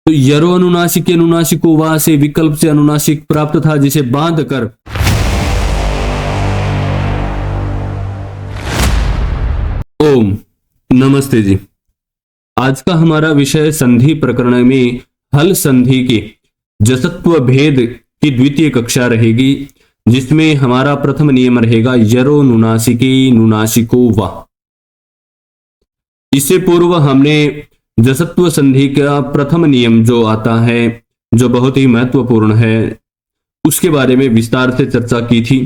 तो यरो अनुनासिक अनुनासिको वा से विकल्प से अनुनासिक प्राप्त था, जिसे बांध कर ओम नमस्ते जी। आज का हमारा विषय संधि प्रकरण में हल संधि के जसत्व भेद की द्वितीय कक्षा रहेगी, जिसमें हमारा प्रथम नियम रहेगा यरो नुनासिके नुनासिको वा। इससे पूर्व हमने जसत्व संधि का प्रथम नियम जो आता है, जो बहुत ही महत्वपूर्ण है, उसके बारे में विस्तार से चर्चा की थी।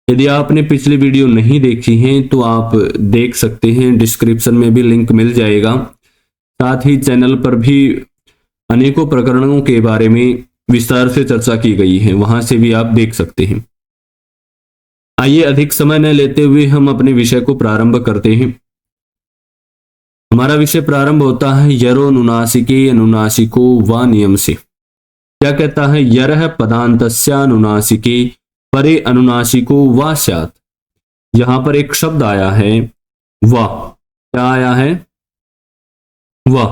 यदि आपने पिछली वीडियो नहीं देखी है तो आप देख सकते हैं, डिस्क्रिप्शन में भी लिंक मिल जाएगा। साथ ही चैनल पर भी अनेकों प्रकरणों के बारे में विस्तार से चर्चा की गई है, वहां से भी आप देख सकते हैं। आइए अधिक समय न लेते हुए हम अपने विषय को प्रारंभ करते हैं। हमारा विषय प्रारंभ होता है यरो नुनासिके अनुनासिको वा नियम से। क्या कहता है? यरह पदान्तस्यानुनासिके परे अनुनासिको वा स्यात्। यहां पर एक शब्द आया है वा। क्या आया है? वा।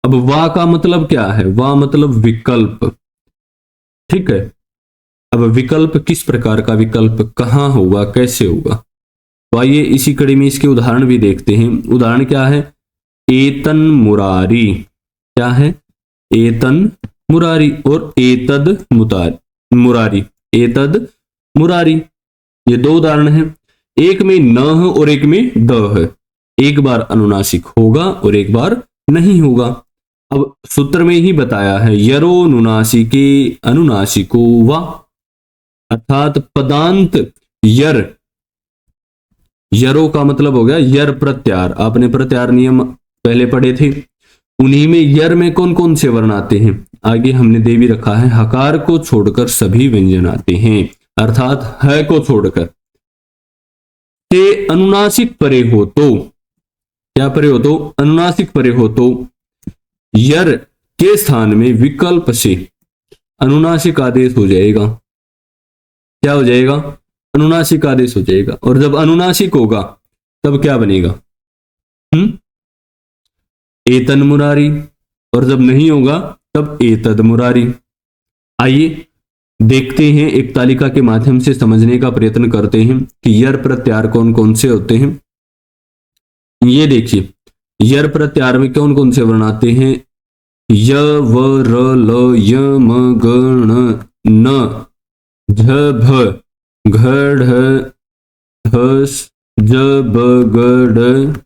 अब वा का मतलब क्या है? वा मतलब विकल्प। ठीक है। अब विकल्प किस प्रकार का विकल्प, कहां होगा, कैसे होगा? तो आइए इसी कड़ी में इसके उदाहरण भी देखते हैं। उदाहरण क्या है? एतन मुरारी। क्या है? एतन मुरारी और एतद मुरारी। एतद मुरारी, ये दो उदाहरण हैं। एक में न है और एक में द है। एक बार अनुनासिक होगा और एक बार नहीं होगा। अब सूत्र में ही बताया है यरो नुनासिके अनुनासिको वा, अर्थात पदांत यर। यरो का मतलब हो गया यर प्रत्यार। आपने प्रत्यार नियम पहले पढ़े थे। उन्हीं में यर में कौन कौन से वर्ण आते हैं? आगे हमने दे भी रखा है, हकार को छोड़कर सभी व्यंजन आते हैं, अर्थात है को छोड़कर। से अनुनासिक परे हो तो, क्या परे हो तो? अनुनासिक परे हो तो यर के स्थान में विकल्प से अनुनासिक आदेश हो जाएगा। क्या हो जाएगा? अनुनासिक आदेश हो जाएगा। और जब अनुनासिक होगा तब क्या बनेगा? एतन मुरारी। और जब नहीं होगा तब एतद मुरारी। आइए देखते हैं, एक तालिका के माध्यम से समझने का प्रयत्न करते हैं कि यर प्रत्यार कौन कौन से होते हैं। ये देखिए, यर प्रत्यार में कौन कौन से वर्ण आते हैं? य व र ल य म ग ण न झ भ घ ढ ह ज ब ग ड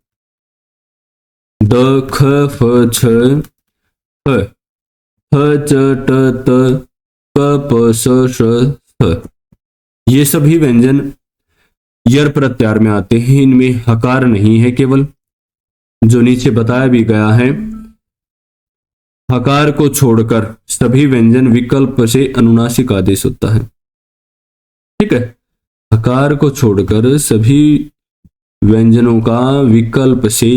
द ख फ छ ह ह च ट त प प स श थ। ये सभी व्यंजन यर प्रत्यार में आते हैं। इनमें हकार नहीं है, केवल जो नीचे बताया भी गया है, हकार को छोड़कर सभी व्यंजन विकल्प से अनुनासिक आदेश होता है। ठीक है। हकार को छोड़कर सभी व्यंजनों का विकल्प से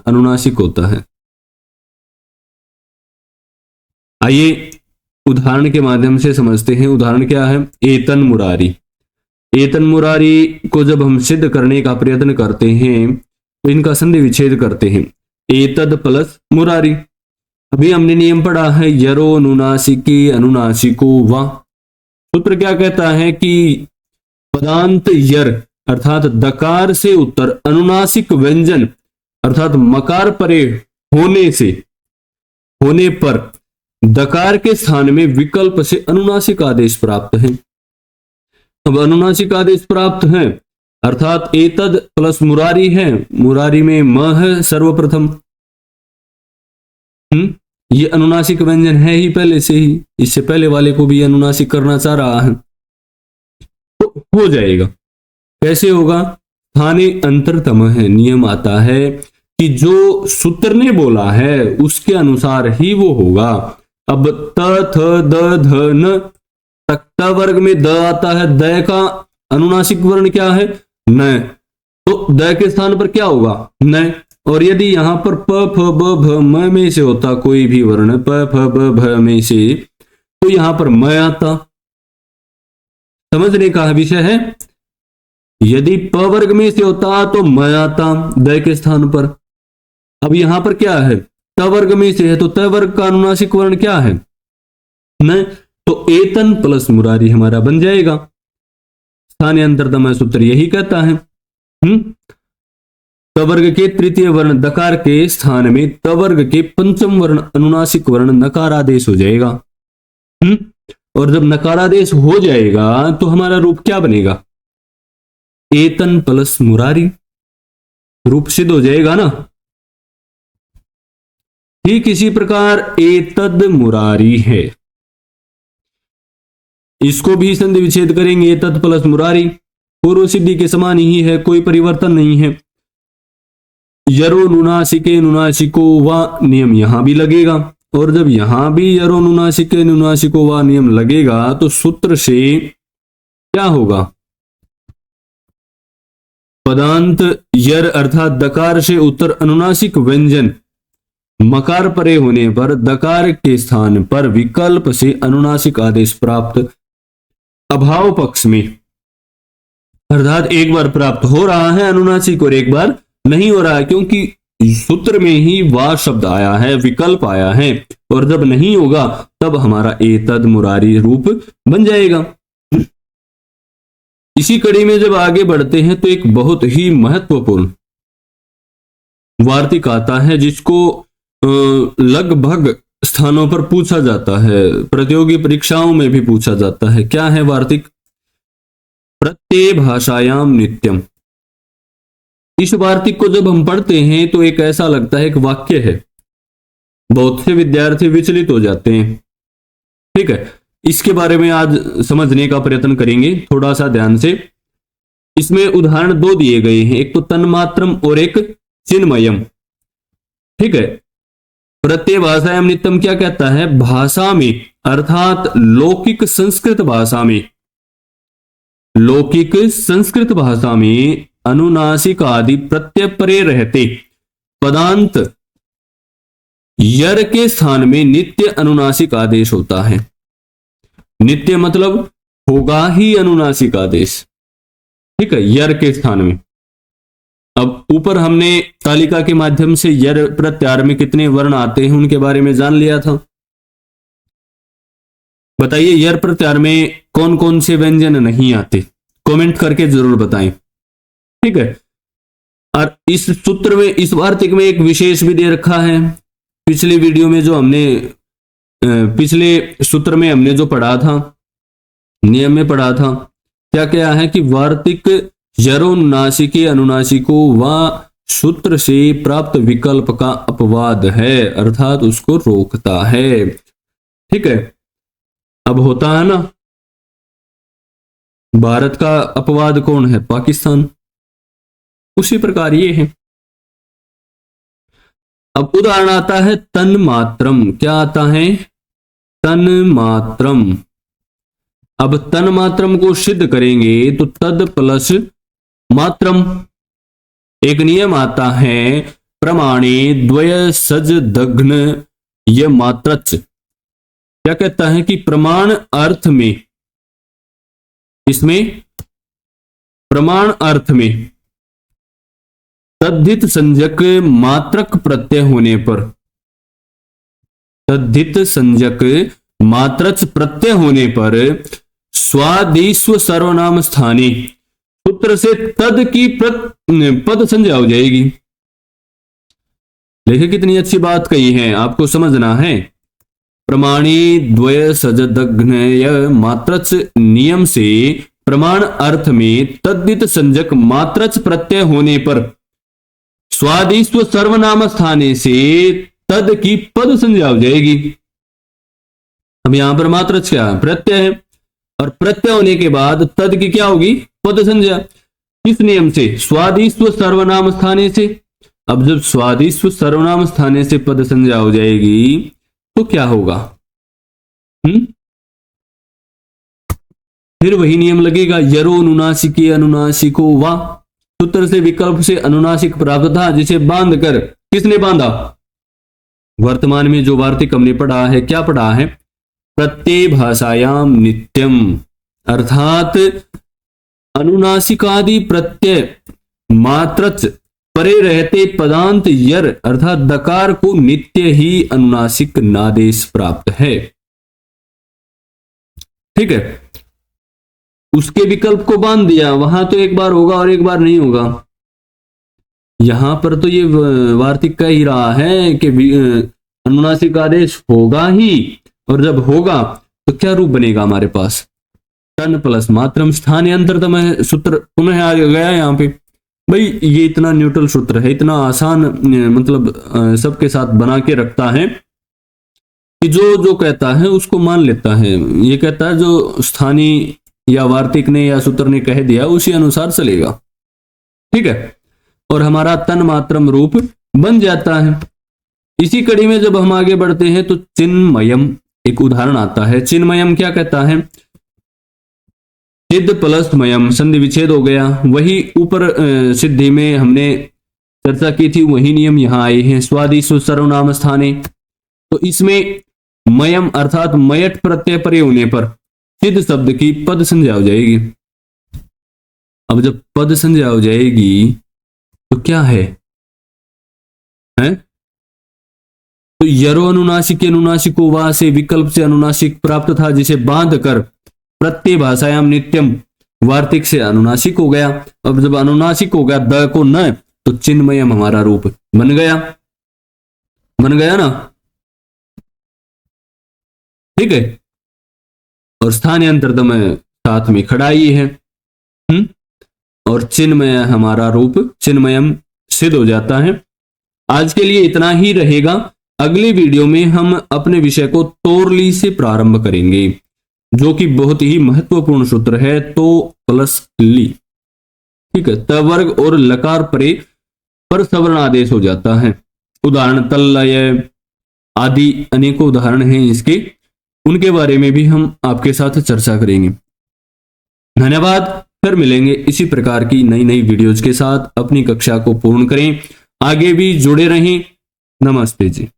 अनुनासिक होता है। आइए उदाहरण के माध्यम से समझते हैं। उदाहरण क्या है? एतन मुरारी। एतन मुरारी को जब हम सिद्ध करने का प्रयत्न करते हैं तो इनका संधि विच्छेद करते हैं। एतद प्लस मुरारी। अभी हमने नियम पढ़ा है यरो अनुनासिके अनुनासिको वा। सूत्र क्या कहता है कि पदांत यर अर्थात दकार से उत्तर अनुनासिक व्यंजन अर्थात मकार परे होने पर दकार के स्थान में विकल्प से अनुनासिक आदेश प्राप्त है। अब अनुनासिक आदेश प्राप्त है अर्थात एतद प्लस मुरारी है। मुरारी में म है सर्वप्रथम। ये अनुनासिक व्यंजन है ही पहले से ही, इससे पहले वाले को भी अनुनासिक करना चाह रहा है तो हो जाएगा। कैसे होगा? स्थाने अंतरतम है। नियम आता है कि जो सूत्र ने बोला है उसके अनुसार ही वो होगा। अब त थ द ध न, तक्ता वर्ग में द आता है। द का अनुनासिक वर्ण क्या है? न। तो द के स्थान पर क्या होगा? न। और यदि यहां पर प फ ब भ म में से होता कोई भी वर्ण, प फ ब भ में से, तो यहां पर म आता। समझने का विषय है। यदि प वर्ग में से होता तो म आता द के स्थान पर। अब यहां पर क्या है? त वर्ग में से है, तो त वर्ग का अनुनासिक वर्ण क्या है? न, तो एतन प्लस मुरारी हमारा बन जाएगा। स्थानीय अंतरतम सूत्र यही कहता है। तवर्ग के तृतीय वर्ण दकार के स्थान में तवर्ग के पंचम वर्ण अनुनासिक वर्ण नकारादेश हो जाएगा। और जब नकारादेश हो जाएगा तो हमारा रूप क्या बनेगा? एतन प्लस मुरारी रूप सिद्ध हो जाएगा ना। ठीक इसी प्रकार एतद मुरारी है, इसको भी संधि विच्छेद करेंगे। एतद प्लस मुरारी पूर्व सिद्धि के समान ही है, कोई परिवर्तन नहीं है। यरो नुनासिके नुनासिको व नियम यहां भी लगेगा, और जब यहां भी यरो नुनासिके नुनासिको व नियम लगेगा तो सूत्र से क्या होगा? पदांत यर अर्थात दकार से उत्तर अनुनासिक व्यंजन मकार परे होने पर दकार के स्थान पर विकल्प से अनुनासिक आदेश प्राप्त। अभाव पक्ष में अर्थात एक बार प्राप्त हो रहा है अनुनासिक और एक बार नहीं हो रहा है, क्योंकि सूत्र में ही वा शब्द आया है, विकल्प आया है, और जब नहीं होगा तब हमारा एतद मुरारी रूप बन जाएगा। इसी कड़ी में जब आगे बढ़ते हैं तो एक बहुत ही महत्वपूर्ण वार्तिक आता है जिसको लगभग स्थानों पर पूछा जाता है, प्रतियोगी परीक्षाओं में भी पूछा जाता है। क्या है वार्तिक? प्रत्यय भाषायाम नित्यम। इस वार्तिक को जब हम पढ़ते हैं तो एक ऐसा लगता है एक वाक्य है, बहुत से विद्यार्थी विचलित हो जाते हैं। ठीक है, इसके बारे में आज समझने का प्रयत्न करेंगे थोड़ा सा ध्यान से। इसमें उदाहरण दो दिए गए हैं, एक तो तन्मात्रम और एक चिन्मयम। ठीक है, प्रत्यय भाषायाम नित्यम क्या कहता है? भाषा में अर्थात लौकिक संस्कृत भाषा में, लौकिक संस्कृत भाषा में अनुनासिक आदि प्रत्यय परे रहते पदांत यर के स्थान में नित्य अनुनासिक आदेश होता है। नित्य मतलब होगा ही अनुनासिक आदेश। ठीक है, यर के स्थान में। अब ऊपर हमने तालिका के माध्यम से यर प्रत्यार में कितने वर्ण आते हैं उनके बारे में जान लिया था। बताइए यर प्रत्यार में कौन कौन से व्यंजन नहीं आते? कमेंट करके जरूर बताएं। ठीक है, और इस सूत्र में, इस वार्तिक में एक विशेष भी दे रखा है। पिछली वीडियो में जो हमने पिछले सूत्र में हमने जो पढ़ा था, नियम में पढ़ा था, क्या क्या है कि वार्तिक यरोनुनासिके अनुनासिको व सूत्र से प्राप्त विकल्प का अपवाद है, अर्थात उसको रोकता है। ठीक है, अब होता है ना, भारत का अपवाद कौन है? पाकिस्तान। उसी प्रकार ये है। अब उदाहरण आता है तन्मात्रम। क्या आता है? तन्मात्रम। अब तन्मात्रम को सिद्ध करेंगे तो तद प्लस मात्रम। एक नियम आता है प्रमाणे द्वय सज दग्न य मात्रच। क्या कहता है कि प्रमाण अर्थ में, इसमें प्रमाण अर्थ में तद्धित संज्ञक मात्रक प्रत्यय होने पर, तद्धित संज्ञक मात्रच प्रत्यय होने पर स्वादिस्व सर्वनाम स्थानी सूत्र से तद की पद संज्ञा हो जाएगी। देखिए कितनी अच्छी बात कही है, आपको समझना है। प्रमाणी द्वय सजदग्नय मात्रच नियम से प्रमाण अर्थ में तद्धित संज्ञक मात्रच प्रत्यय होने पर स्वादिस्व सर्वनाम स्थाने से तद की पद संज्ञा हो जाएगी। अब यहां पर मात्रच क्या है? प्रत्यय है, और प्रत्यय होने के बाद तद की क्या होगी? पद संज्ञा। किस नियम से? स्वादिस्व सर्वनाम स्थाने से। अब जब स्वादिस्व सर्वनाम स्थाने से पद संज्ञा हो जाएगी तो क्या होगा? फिर वही नियम लगेगा, यरो अनुनासिके अनुनासिको वा। सूत्र से विकल्प से अनुनासिक प्राप्त था, जिसे बांध कर, किसने बांधा? वर्तमान में जो वार्तिक हमने पढ़ा है, क्या पढ़ा है? प्रत्यय भाषायाम नित्यम, अर्थात अनुनासिकादि प्रत्यय मात्रच परे रहते पदांत यर अर्थात दकार को नित्य ही अनुनासिक नादेश प्राप्त है। ठीक है, उसके विकल्प को बांध दिया, वहां तो एक बार होगा और एक बार नहीं होगा। यहां पर तो ये वार्तिक कह ही रहा है कि अनुनासिक आदेश होगा ही, और जब होगा तो क्या रूप बनेगा हमारे पास, टन प्लस मात्रम स्थानांतरतम सूत्र पुनः आ गया यहाँ पे। भाई ये इतना न्यूट्रल सूत्र है, इतना आसान, मतलब सबके साथ बना के रखता है कि जो जो कहता है उसको मान लेता है। ये कहता है जो स्थानीय या वार्तिक ने या सूत्र ने कह दिया उसी अनुसार चलेगा। ठीक है, और हमारा तन मात्रम रूप बन जाता है। इसी कड़ी में जब हम आगे बढ़ते हैं तो चिन्मयम एक उदाहरण आता है। चिन्मयम क्या कहता है, सिद्ध प्लस मयम, संधि विच्छेद हो गया। वही ऊपर सिद्धि में हमने चर्चा की थी, वही नियम यहां आए हैं। स्वादिष्ट सर्वनाम स्थाने, तो इसमें मयम अर्थात मयट प्रत्यय परे होने पर सिद्ध शब्द की पद संज्ञा हो जाएगी। अब जब पद संज्ञा हो जाएगी तो क्या है, हैं? तो यरो अनुनासिक अनुनासिको वा से विकल्प से अनुनासिक प्राप्त था, जिसे बांध कर प्रत्यय भाषायाम नित्यम वार्तिक से अनुनासिक हो गया। अब जब अनुनासिक हो गया द को न, तो चिन्मयम हमारा रूप बन गया, बन गया ना। ठीक है, और स्थानांतरतम साथ में खड़ा ही है। और चिन्मय हमारा रूप चिन्मयम सिद्ध हो जाता है। आज के लिए इतना ही रहेगा। अगले वीडियो में हम अपने विषय को तोरली से प्रारंभ करेंगे, जो कि बहुत ही महत्वपूर्ण सूत्र है, तो प्लस ली। ठीक है, तवर्ग और लकार परे पर सवर्ण आदेश हो जाता है। उदाहरण तल्लय आदि अनेकों उदाहरण हैं इसके, उनके बारे में भी हम आपके साथ चर्चा करेंगे। धन्यवाद, फिर मिलेंगे इसी प्रकार की नई नई वीडियोज के साथ। अपनी कक्षा को पूर्ण करें, आगे भी जुड़े रहें। नमस्ते जी।